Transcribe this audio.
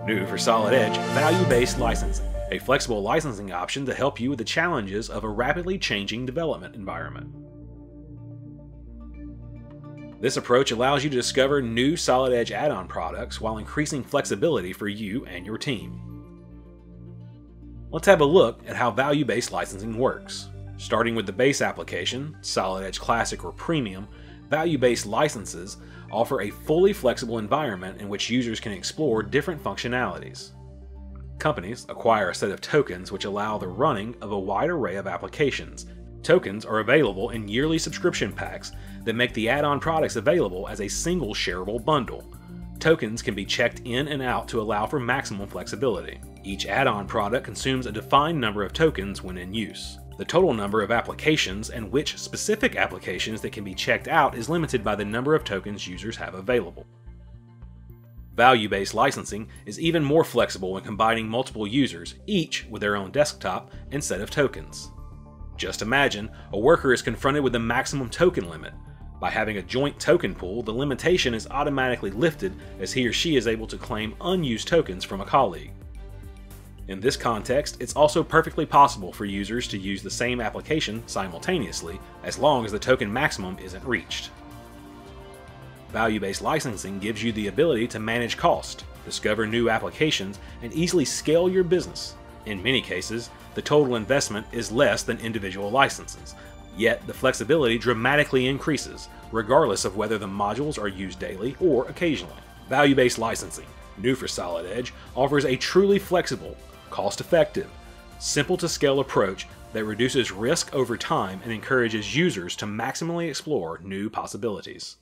New for Solid Edge, value-based licensing, a flexible licensing option to help you with the challenges of a rapidly changing development environment. This approach allows you to discover new Solid Edge add-on products while increasing flexibility for you and your team. Let's have a look at how value-based licensing works. Starting with the base application, Solid Edge Classic or Premium, value-based licenses offer a fully flexible environment in which users can explore different functionalities. Companies acquire a set of tokens which allow the running of a wide array of applications. Tokens are available in yearly subscription packs that make the add-on products available as a single shareable bundle. Tokens can be checked in and out to allow for maximum flexibility. Each add-on product consumes a defined number of tokens when in use. The total number of applications and which specific applications that can be checked out is limited by the number of tokens users have available. Value-based licensing is even more flexible when combining multiple users, each with their own desktop and set of tokens. Just imagine a worker is confronted with the maximum token limit. By having a joint token pool, the limitation is automatically lifted as he or she is able to claim unused tokens from a colleague. In this context, it's also perfectly possible for users to use the same application simultaneously, as long as the token maximum isn't reached. Value-based licensing gives you the ability to manage cost, discover new applications, and easily scale your business. In many cases, the total investment is less than individual licenses, yet the flexibility dramatically increases, regardless of whether the modules are used daily or occasionally. Value-based licensing, new for Solid Edge, offers a truly flexible, cost-effective, simple-to-scale approach that reduces risk over time and encourages users to maximally explore new possibilities.